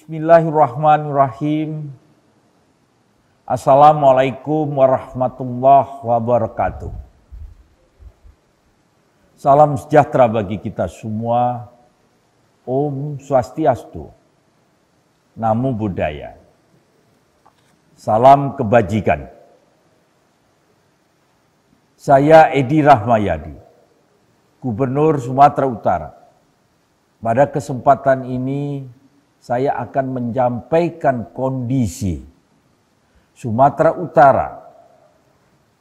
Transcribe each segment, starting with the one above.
Bismillahirrahmanirrahim. Assalamualaikum warahmatullahi wabarakatuh. Salam sejahtera bagi kita semua. Om Swastiastu. Namo Buddhaya. Salam kebajikan. Saya Edi Rahmayadi, Gubernur Sumatera Utara. Pada kesempatan ini saya akan menyampaikan kondisi Sumatera Utara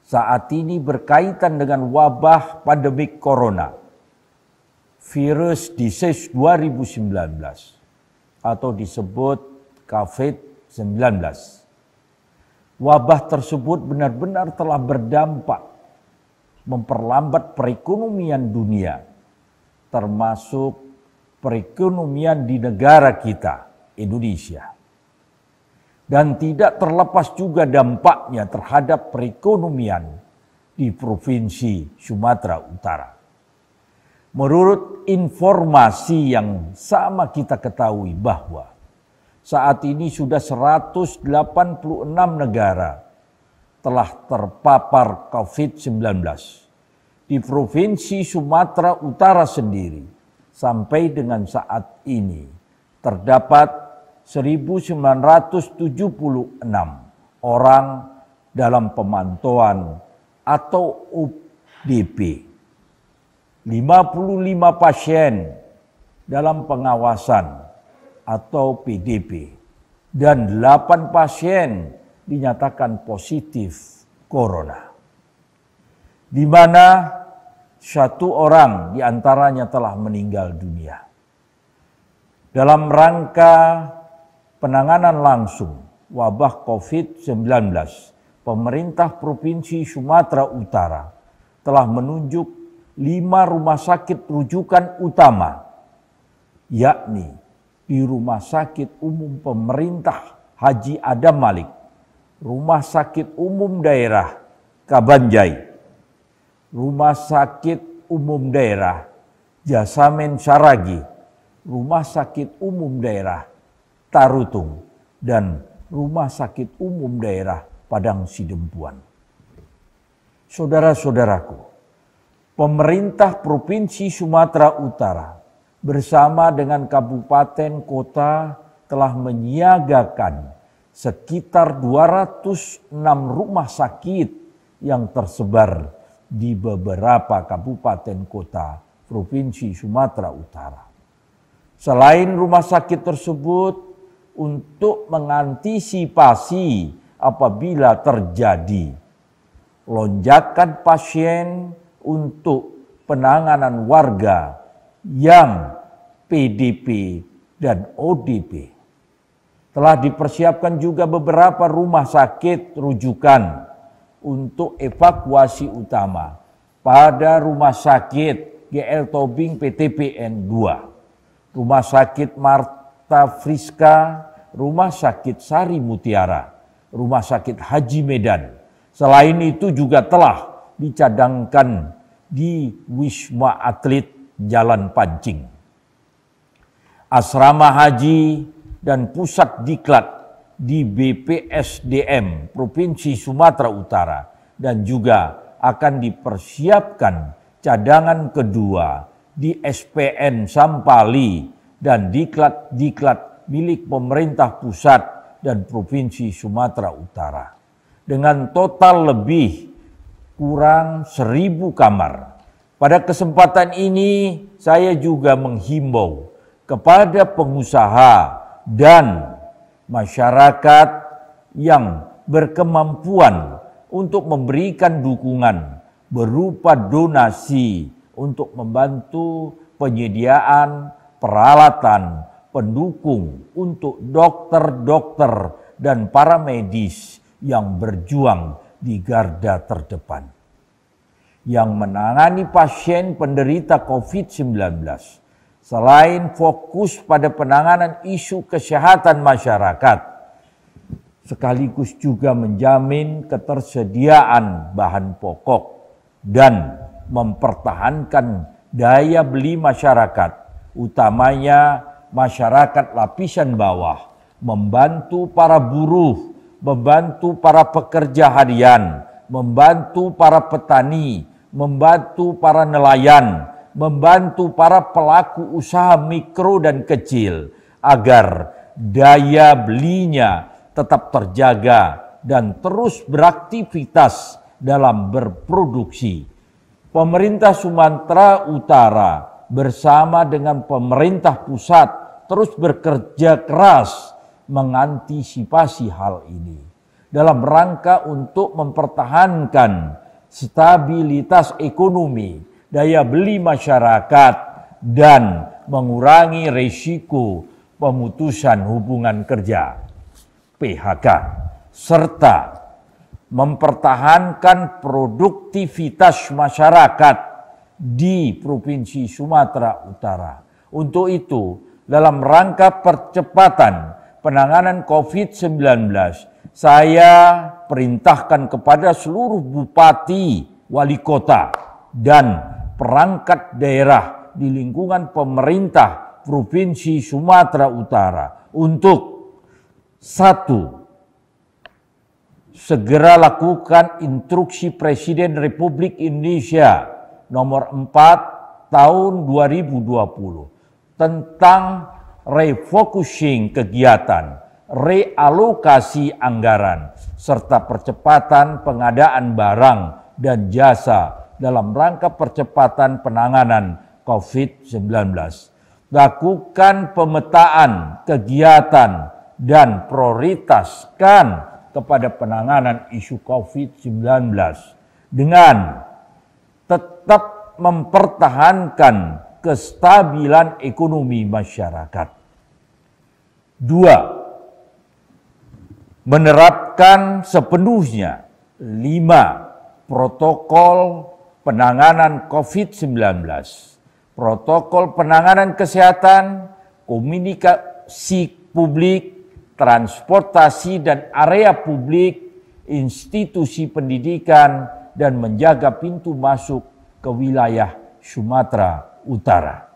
saat ini berkaitan dengan wabah pandemik corona, virus disease 2019 atau disebut COVID-19. Wabah tersebut benar-benar telah berdampak memperlambat perekonomian dunia, termasuk perekonomian di negara kita, Indonesia. Dan tidak terlepas juga dampaknya terhadap perekonomian di Provinsi Sumatera Utara. Menurut informasi yang sama kita ketahui bahwa saat ini sudah 186 negara telah terpapar COVID-19. Di Provinsi Sumatera Utara sendiri, sampai dengan saat ini terdapat 1.976 orang dalam pemantauan atau ODP, 55 pasien dalam pengawasan atau PDP, dan 8 pasien dinyatakan positif corona, di mana 1 orang diantaranya telah meninggal dunia. Dalam rangka penanganan langsung wabah COVID-19, pemerintah Provinsi Sumatera Utara telah menunjuk 5 rumah sakit rujukan utama, yakni di Rumah Sakit Umum Pemerintah Haji Adam Malik, Rumah Sakit Umum Daerah Kabanjai, Rumah Sakit Umum Daerah Jasamen Saragi, Rumah Sakit Umum Daerah Tarutung, dan Rumah Sakit Umum Daerah Padang Sidempuan. Saudara-saudaraku, pemerintah Provinsi Sumatera Utara bersama dengan kabupaten kota telah menyiagakan sekitar 206 rumah sakit yang tersebar di beberapa kabupaten kota Provinsi Sumatera Utara. Selain rumah sakit tersebut, untuk mengantisipasi apabila terjadi lonjakan pasien untuk penanganan warga yang PDP dan ODP, telah dipersiapkan juga beberapa rumah sakit rujukan untuk evakuasi utama pada Rumah Sakit GL Tobing PTPN 2, Rumah Sakit Marta Friska, Rumah Sakit Sari Mutiara, Rumah Sakit Haji Medan. Selain itu juga telah dicadangkan di Wisma Atlet Jalan Pancing, Asrama Haji dan Pusat Diklat di BPSDM Provinsi Sumatera Utara, dan juga akan dipersiapkan cadangan kedua di SPN Sampali dan diklat-diklat milik pemerintah pusat dan Provinsi Sumatera Utara. Dengan total lebih kurang 1.000 kamar. Pada kesempatan ini saya juga menghimbau kepada pengusaha dan masyarakat yang berkemampuan untuk memberikan dukungan berupa donasi untuk membantu penyediaan peralatan pendukung untuk dokter-dokter dan para medis yang berjuang di garda terdepan, yang menangani pasien penderita COVID-19. Selain fokus pada penanganan isu kesehatan masyarakat, sekaligus juga menjamin ketersediaan bahan pokok dan mempertahankan daya beli masyarakat, utamanya masyarakat lapisan bawah membantu para buruh, membantu para pekerja harian, membantu para petani, membantu para nelayan, membantu para pelaku usaha mikro dan kecil agar daya belinya tetap terjaga dan terus beraktivitas dalam berproduksi. Pemerintah Sumatera Utara bersama dengan pemerintah pusat terus bekerja keras mengantisipasi hal ini dalam rangka untuk mempertahankan stabilitas ekonomi, daya beli masyarakat, dan mengurangi risiko pemutusan hubungan kerja (PHK), serta mempertahankan produktivitas masyarakat di Provinsi Sumatera Utara. Untuk itu, dalam rangka percepatan penanganan COVID-19, saya perintahkan kepada seluruh bupati, wali kota, dan perangkat daerah di lingkungan pemerintah Provinsi Sumatera Utara untuk 1. Segera lakukan instruksi Presiden Republik Indonesia nomor 4 tahun 2020 tentang refocusing kegiatan, realokasi anggaran, serta percepatan pengadaan barang dan jasa dalam rangka percepatan penanganan COVID-19. Lakukan pemetaan kegiatan dan prioritaskan kepada penanganan isu COVID-19 dengan tetap mempertahankan kestabilan ekonomi masyarakat. 2. Menerapkan sepenuhnya 5 protokol penanganan COVID-19. Protokol penanganan kesehatan, komunikasi publik, transportasi dan area publik, institusi pendidikan, dan menjaga pintu masuk ke wilayah Sumatera Utara.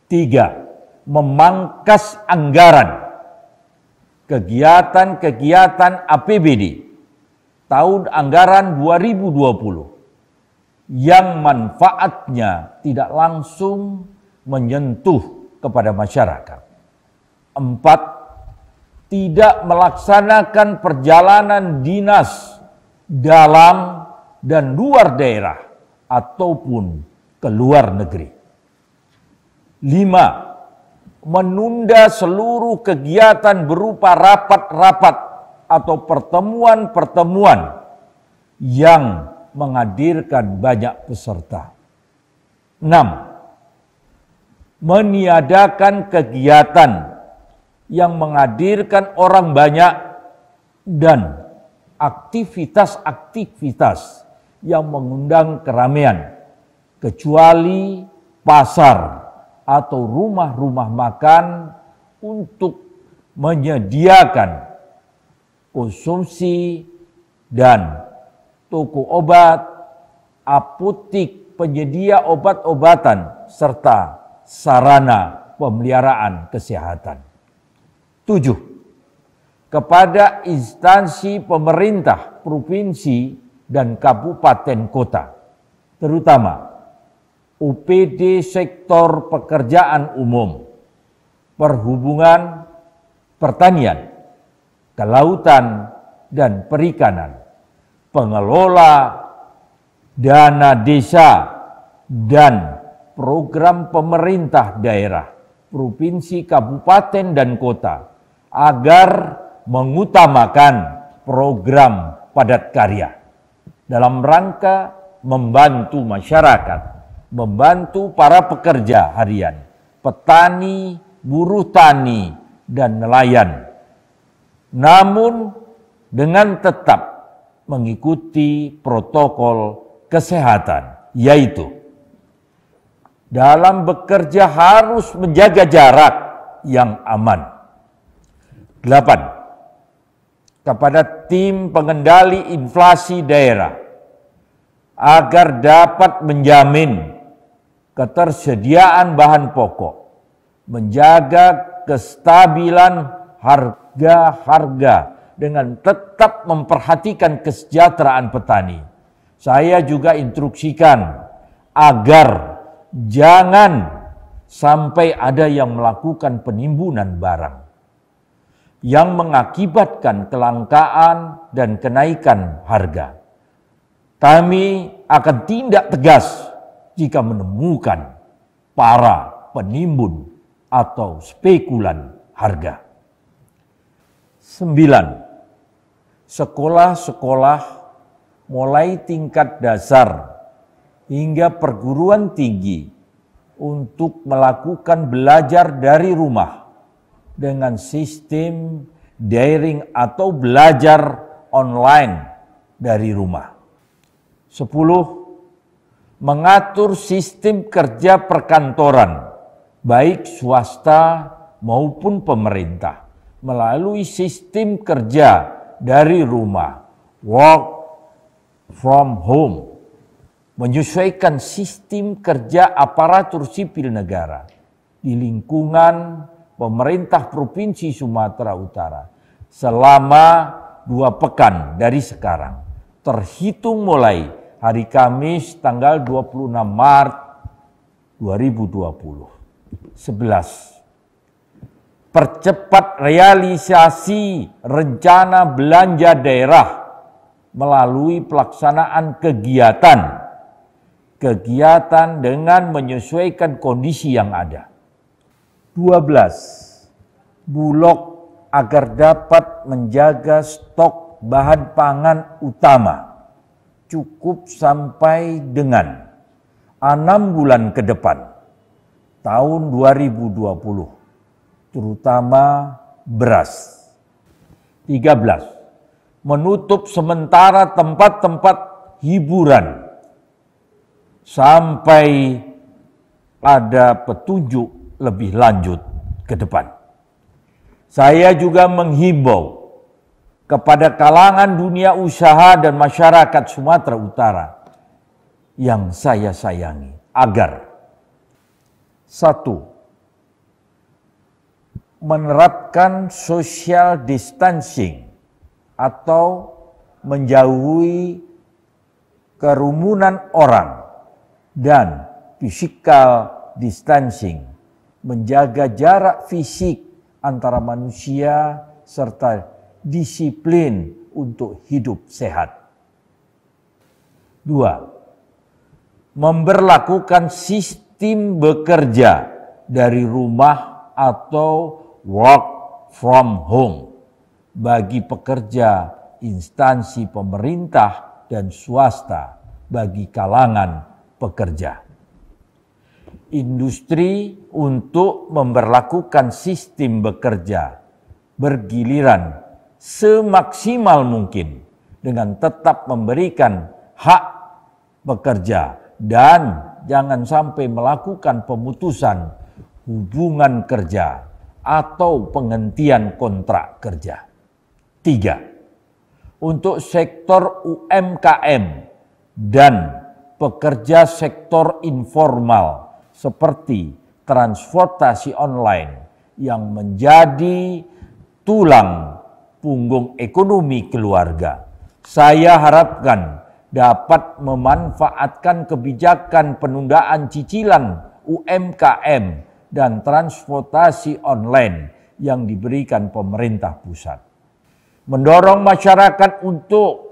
3. Memangkas anggaran kegiatan-kegiatan APBD tahun anggaran 2020 yang manfaatnya tidak langsung menyentuh kepada masyarakat. 4. Tidak melaksanakan perjalanan dinas dalam dan luar daerah ataupun ke luar negeri. 5. Menunda seluruh kegiatan berupa rapat-rapat atau pertemuan-pertemuan yang menghadirkan banyak peserta. 6. Meniadakan kegiatan yang menghadirkan orang banyak dan aktivitas-aktivitas yang mengundang keramaian, kecuali pasar atau rumah-rumah makan untuk menyediakan konsumsi dan toko obat, apotik, penyedia obat-obatan, serta sarana pemeliharaan kesehatan. 7. Kepada instansi pemerintah provinsi dan kabupaten kota, terutama UPD sektor pekerjaan umum, perhubungan, pertanian, kelautan, dan perikanan, pengelola dana desa, dan program pemerintah daerah, provinsi, kabupaten, dan kota, agar mengutamakan program padat karya dalam rangka membantu masyarakat, membantu para pekerja harian, petani, buruh tani, dan nelayan. Namun dengan tetap mengikuti protokol kesehatan, yaitu dalam bekerja harus menjaga jarak yang aman. 8. Kepada tim pengendali inflasi daerah agar dapat menjamin ketersediaan bahan pokok, menjaga kestabilan harga-harga dengan tetap memperhatikan kesejahteraan petani. Saya juga instruksikan agar jangan sampai ada yang melakukan penimbunan barang yang mengakibatkan kelangkaan dan kenaikan harga. Kami akan tindak tegas jika menemukan para penimbun atau spekulan harga. 9. Sekolah-sekolah mulai tingkat dasar hingga perguruan tinggi untuk melakukan belajar dari rumah dengan sistem daring atau belajar online dari rumah. 10. Mengatur sistem kerja perkantoran, baik swasta maupun pemerintah, melalui sistem kerja dari rumah, work from home, menyesuaikan sistem kerja aparatur sipil negara di lingkungan pemerintah Provinsi Sumatera Utara selama 2 pekan dari sekarang, terhitung mulai hari Kamis tanggal 26 Maret 2020. 11. Percepat realisasi rencana belanja daerah melalui pelaksanaan kegiatan dengan menyesuaikan kondisi yang ada. 12. Bulog agar dapat menjaga stok bahan pangan utama cukup sampai dengan 6 bulan ke depan, tahun 2020, terutama beras. 13. Menutup sementara tempat-tempat hiburan sampai ada petunjuk lebih lanjut ke depan. Saya juga menghimbau kepada kalangan dunia usaha dan masyarakat Sumatera Utara yang saya sayangi agar 1. Menerapkan social distancing atau menjauhi kerumunan orang dan physical distancing, menjaga jarak fisik antara manusia serta disiplin untuk hidup sehat. 2. Memberlakukan sistem bekerja dari rumah atau work from home bagi pekerja instansi pemerintah dan swasta bagi kalangan pekerja. Industri untuk memberlakukan sistem bekerja bergiliran semaksimal mungkin dengan tetap memberikan hak pekerja dan jangan sampai melakukan pemutusan hubungan kerja atau penghentian kontrak kerja. 3. Untuk sektor UMKM dan pekerja sektor informal seperti transportasi online yang menjadi tulang punggung ekonomi keluarga. Saya harapkan dapat memanfaatkan kebijakan penundaan cicilan UMKM dan transportasi online yang diberikan pemerintah pusat. Mendorong masyarakat untuk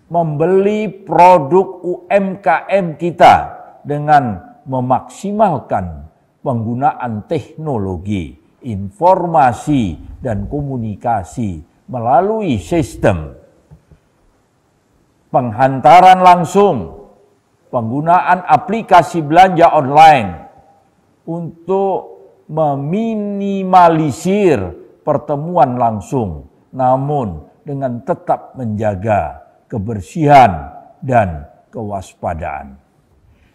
membeli produk UMKM kita dengan memaksimalkan penggunaan teknologi, informasi, dan komunikasi melalui sistem penghantaran langsung, penggunaan aplikasi belanja online untuk meminimalisir pertemuan langsung, namun dengan tetap menjaga kebersihan dan kewaspadaan.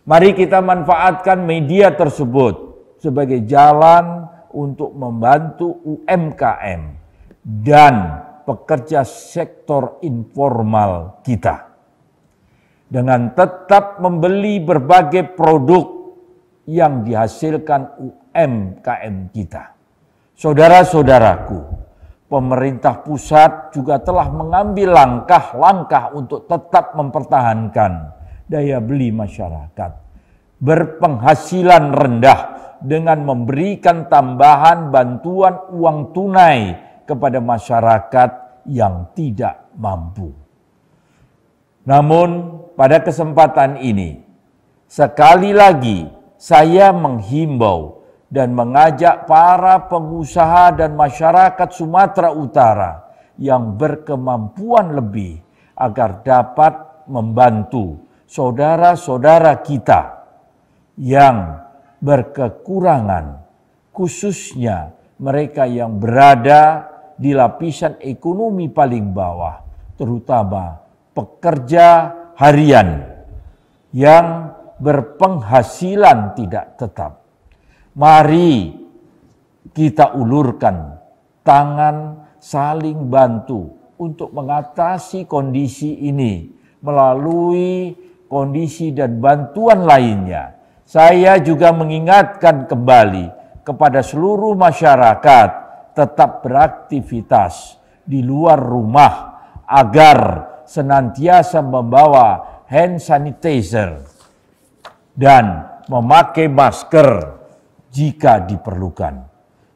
Mari kita manfaatkan media tersebut sebagai jalan untuk membantu UMKM dan pekerja sektor informal kita dengan tetap membeli berbagai produk yang dihasilkan UMKM kita. Saudara-saudaraku, pemerintah pusat juga telah mengambil langkah-langkah untuk tetap mempertahankan daya beli masyarakat berpenghasilan rendah dengan memberikan tambahan bantuan uang tunai kepada masyarakat yang tidak mampu. Namun pada kesempatan ini, sekali lagi saya menghimbau dan mengajak para pengusaha dan masyarakat Sumatera Utara yang berkemampuan lebih agar dapat membantu saudara-saudara kita yang berkekurangan, khususnya mereka yang berada di lapisan ekonomi paling bawah, terutama pekerja harian yang berpenghasilan tidak tetap. Mari kita ulurkan tangan saling bantu untuk mengatasi kondisi ini melalui kondisi dan bantuan lainnya. Saya juga mengingatkan kembali kepada seluruh masyarakat tetap beraktivitas di luar rumah agar senantiasa membawa hand sanitizer dan memakai masker jika diperlukan.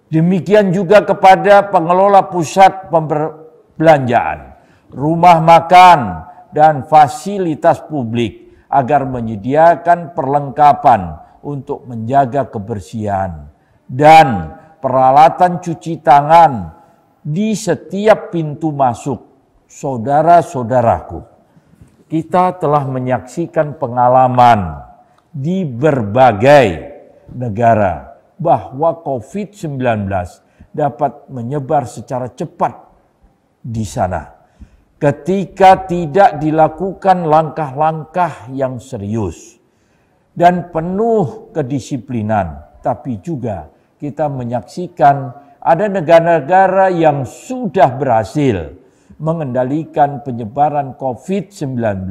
Demikian juga kepada pengelola pusat perbelanjaan, rumah makan, dan fasilitas publik agar menyediakan perlengkapan untuk menjaga kebersihan dan peralatan cuci tangan di setiap pintu masuk. Saudara-saudaraku, kita telah menyaksikan pengalaman di berbagai negara bahwa COVID-19 dapat menyebar secara cepat di sana ketika tidak dilakukan langkah-langkah yang serius dan penuh kedisiplinan. Tapi juga kita menyaksikan ada negara-negara yang sudah berhasil mengendalikan penyebaran COVID-19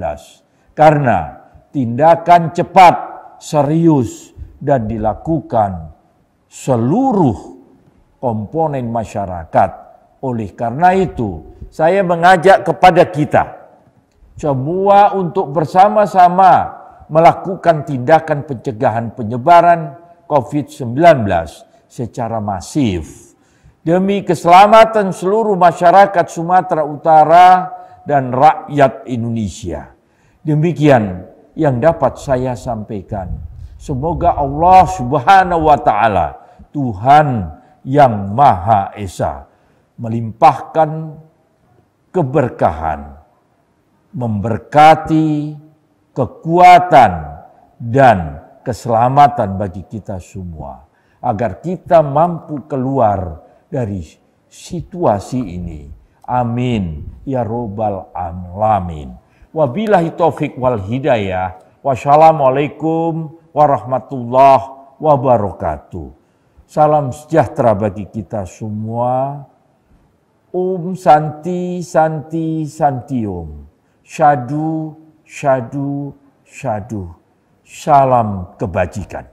karena tindakan cepat, serius, dan dilakukan seluruh komponen masyarakat. Oleh karena itu, saya mengajak kepada kita semua untuk bersama-sama melakukan tindakan pencegahan penyebaran COVID-19 secara masif demi keselamatan seluruh masyarakat Sumatera Utara dan rakyat Indonesia. Demikian yang dapat saya sampaikan. Semoga Allah Subhanahu wa Ta'ala, Tuhan yang Maha Esa, melimpahkan keberkahan, memberkati kekuatan dan keselamatan bagi kita semua, agar kita mampu keluar dari situasi ini. Amin ya robbal alamin. Wabillahi taufik wal hidayah. Wassalamualaikum warahmatullahi wabarakatuh. Salam sejahtera bagi kita semua. Om Santi Santi Santi Om. Syadu Syadu Syadu. Salam kebajikan.